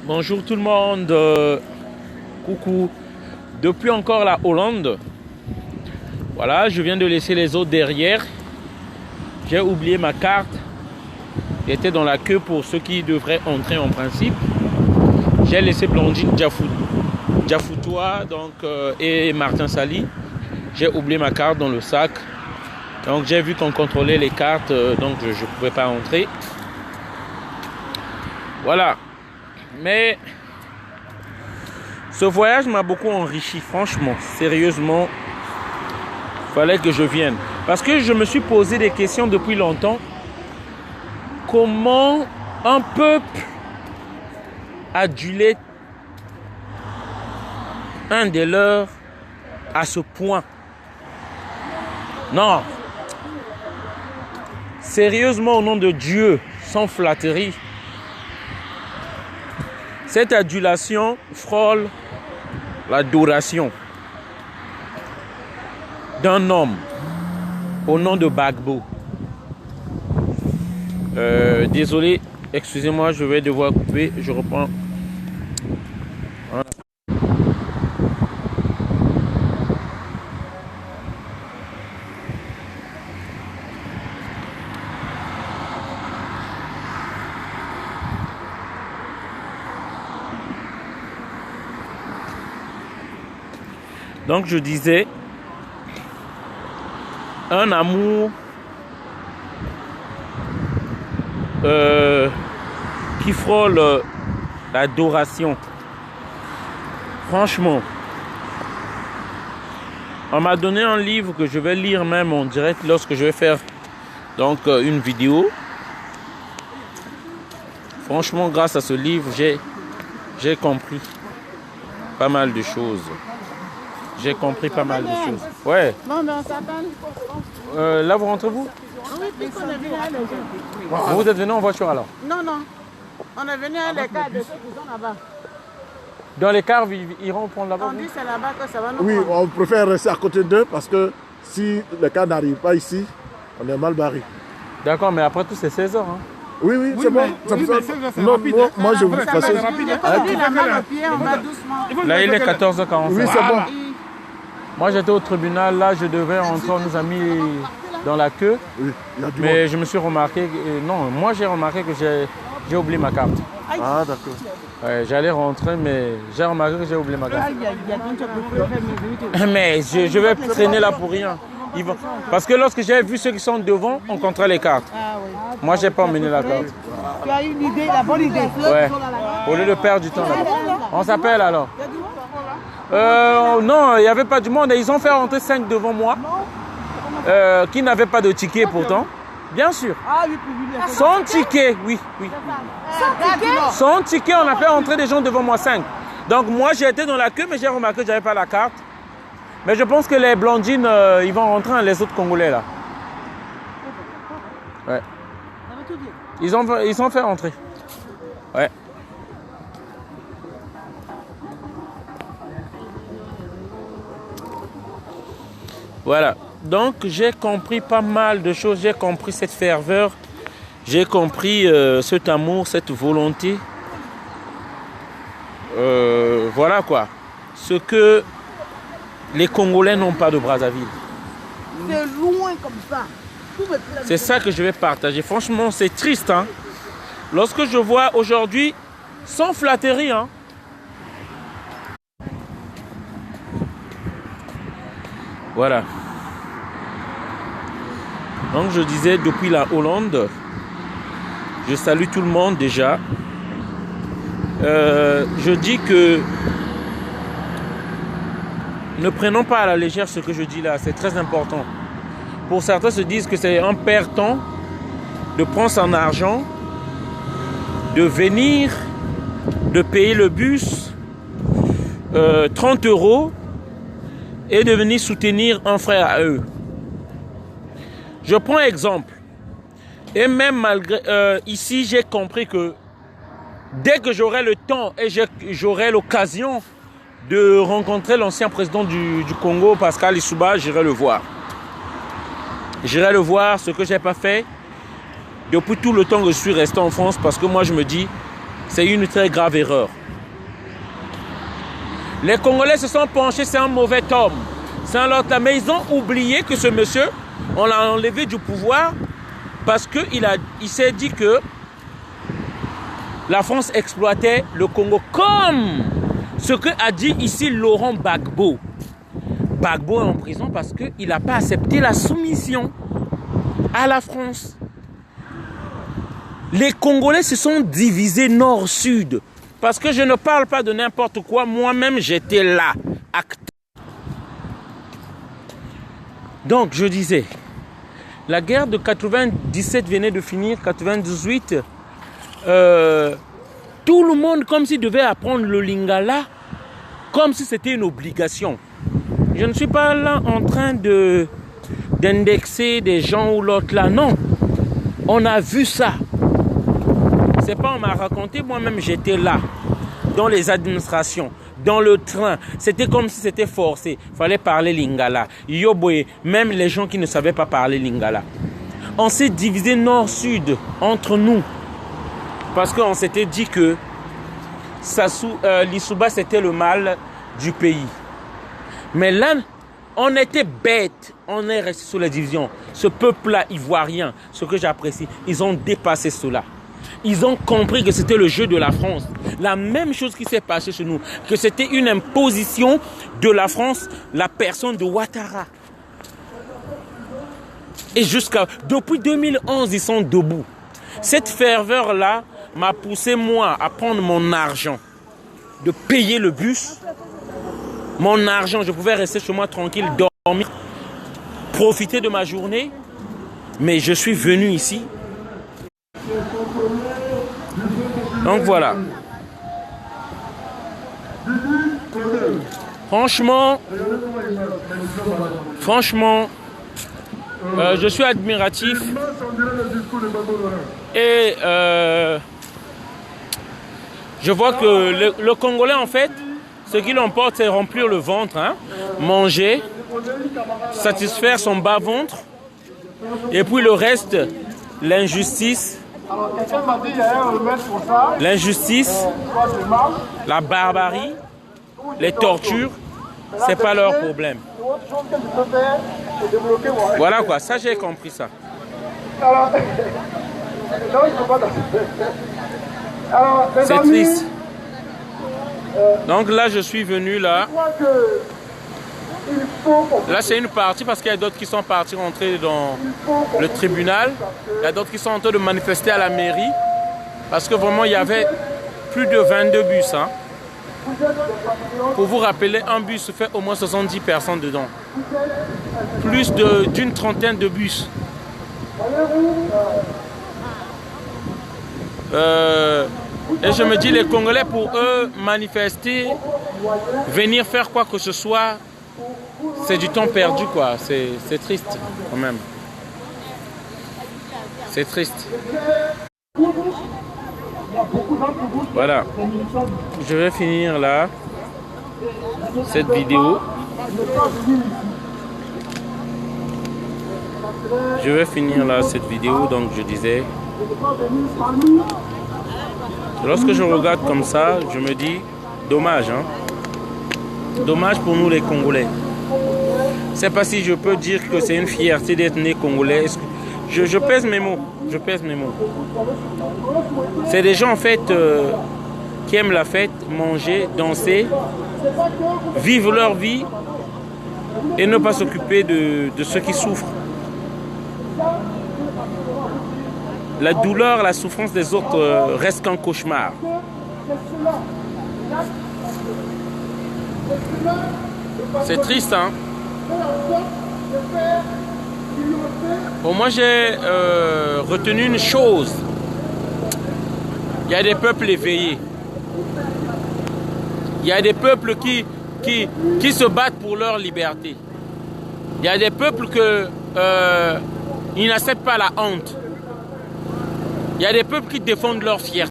Bonjour tout le monde, coucou. Depuis encore la Hollande. Voilà, je viens de laisser les autres derrière. J'ai oublié ma carte. J'étais dans la queue pour ceux qui devraient entrer en principe. J'ai laissé Blandine Diafoutois et Martin Sali. J'ai oublié ma carte dans le sac. Donc j'ai vu qu'on contrôlait les cartes, donc je ne pouvais pas entrer. Voilà. Mais ce voyage m'a beaucoup enrichi, franchement, sérieusement. Il fallait que je vienne. Parce que je me suis posé des questions depuis longtemps. Comment un peuple adulait un des leurs à ce point? Non. Sérieusement, au nom de Dieu, sans flatterie. Cette adulation frôle l'adoration d'un homme au nom de Gbagbo. Désolé, excusez-moi, je vais devoir couper. Je reprends. Voilà. Donc je disais, un amour qui frôle l'adoration. Franchement, on m'a donné un livre que je vais lire même en direct lorsque je vais faire donc une vidéo. Franchement, grâce à ce livre, j'ai compris pas mal de choses. J'ai compris pas mal de choses. Ouais. Non, mais on s'attend. Là, vous rentrez vous? Oui, puisqu'on est venu à l'écart. Vous êtes venu en voiture alors? Non, non. On est venu à l'écart de ceux qui sont là-bas. Dans les cars, ils iront prendre là-bas? On dit c'est là-bas que ça va nous Oui, prendre. on préfère rester à côté d'eux parce que si le cas n'arrive pas ici, on est mal barré. D'accord, mais après tout, c'est 16 heures. Hein. Oui, c'est bon. Non, moi, je vous Ça passe. va rapide. Quand on dit la main au pied, on va doucement. Là, il est 14h45. Oui, c'est bon. Moi, j'étais au tribunal. Là, je devais rentrer. On nous a mis dans la queue. Oui, il y a du Mais monde. je me suis remarqué... non, moi, j'ai remarqué que j'ai oublié ma carte. Ah, d'accord. Ouais, j'allais rentrer, mais j'ai remarqué que j'ai oublié ma carte. Mais je vais traîner là pour rien. Parce que lorsque j'ai vu ceux qui sont devant, on compterait les cartes. Moi, j'ai pas emmené la carte. Tu as une idée, la bonne idée. Ouais. Au lieu de perdre du temps là-bas. On s'appelle alors. Non, il n'y avait pas du monde. Ils ont fait rentrer 5 devant moi. Qui n'avaient pas de ticket pourtant. Bien sûr. Sans ticket, oui. Sans ticket, on a fait rentrer des gens devant moi 5. Donc moi, j'ai été dans la queue, mais j'ai remarqué que je n'avais pas la carte. Mais je pense que les blondines, ils vont rentrer, hein, les autres Congolais là. Ouais. Ils ont fait rentrer. Ouais. Voilà. Donc j'ai compris pas mal de choses. J'ai compris cette ferveur. J'ai compris cet amour, cette volonté. Voilà quoi. Ce que les Congolais n'ont pas de Brazzaville. C'est loin comme ça. C'est ça que je vais partager. Franchement, c'est triste. Hein? Lorsque je vois aujourd'hui, sans flatterie, hein? Voilà. Donc je disais, depuis la Hollande, je salue tout le monde déjà. Je dis que ne prenons pas à la légère ce que je dis là, c'est très important. Pour certains se disent que c'est un perd-temps de prendre son argent, de venir, de payer le bus 30 € et de venir soutenir un frère à eux. Je prends exemple. Et même malgré ici, j'ai compris que dès que j'aurai le temps et j'aurai l'occasion de rencontrer l'ancien président du Congo, Pascal Lissouba, j'irai le voir. J'irai le voir, ce que je n'ai pas fait depuis tout le temps que je suis resté en France, parce que moi je me dis, c'est une très grave erreur. Les Congolais se sont penchés, c'est un mauvais homme. C'est un autre, mais ils ont oublié que ce monsieur, on l'a enlevé du pouvoir parce qu'il s'est dit que la France exploitait le Congo comme ce que a dit ici Laurent Gbagbo. Gbagbo est en prison parce qu'il n'a pas accepté la soumission à la France. Les Congolais se sont divisés nord-sud. Parce que je ne parle pas de n'importe quoi. Moi-même, j'étais là. Acteur. Donc, je disais, la guerre de 97 venait de finir, 98. Tout le monde, comme s'il devait apprendre le lingala, comme si c'était une obligation. Je ne suis pas là en train d'indexer des gens ou l'autre là. Non. On a vu ça. C'est pas on m'a raconté, moi-même j'étais là, dans les administrations, dans le train. C'était comme si c'était forcé. Il fallait parler lingala. Yoboye, même les gens qui ne savaient pas parler lingala. On s'est divisé nord-sud entre nous. Parce qu'on s'était dit que Lissouba c'était le mal du pays. Mais là, on était bêtes. On est resté sous la division. Ce peuple-là ivoirien, ce que j'apprécie, ils ont dépassé cela. Ils ont compris que c'était le jeu de la France. La même chose qui s'est passée chez nous. Que c'était une imposition de la France, la personne de Ouattara. Et depuis 2011, ils sont debout. Cette ferveur-là m'a poussé, moi, à prendre mon argent. De payer le bus. Mon argent, je pouvais rester chez moi tranquille, dormir, profiter de ma journée. Mais je suis venu ici. Donc voilà. Franchement, je suis admiratif et je vois que le Congolais en fait, ce qui l'emporte c'est remplir le ventre, hein, manger, satisfaire son bas-ventre et puis le reste, l'injustice, la barbarie, les tortures, c'est pas leur problème. Voilà quoi, ça j'ai compris ça. C'est triste. Donc là je suis venu là. Là c'est une partie parce qu'il y a d'autres qui sont partis rentrer dans le tribunal. Il y a d'autres qui sont en train de manifester à la mairie. Parce que vraiment il y avait plus de 22 bus. Hein. Pour vous rappeler, un bus fait au moins 70 personnes dedans. Plus d'une trentaine de bus. Et je me dis, les Congolais, pour eux, manifester, venir faire quoi que ce soit, c'est du temps perdu, quoi. C'est triste, quand même. C'est triste. Voilà. Je vais finir là, cette vidéo. Je vais finir là, cette vidéo, donc je disais... Lorsque je regarde comme ça, je me dis, dommage, hein. Dommage pour nous les Congolais. Je ne sais pas si je peux dire que c'est une fierté d'être né Congolais. Je pèse mes mots. Je pèse mes mots. C'est des gens en fait qui aiment la fête, manger, danser, vivre leur vie et ne pas s'occuper de ceux qui souffrent. La douleur, la souffrance des autres reste qu'un cauchemar. C'est triste, hein? Bon, moi j'ai retenu une chose. Il y a des peuples éveillés. Il y a des peuples qui se battent pour leur liberté. Il y a des peuples qui n'acceptent pas la honte. Il y a des peuples qui défendent leur fierté.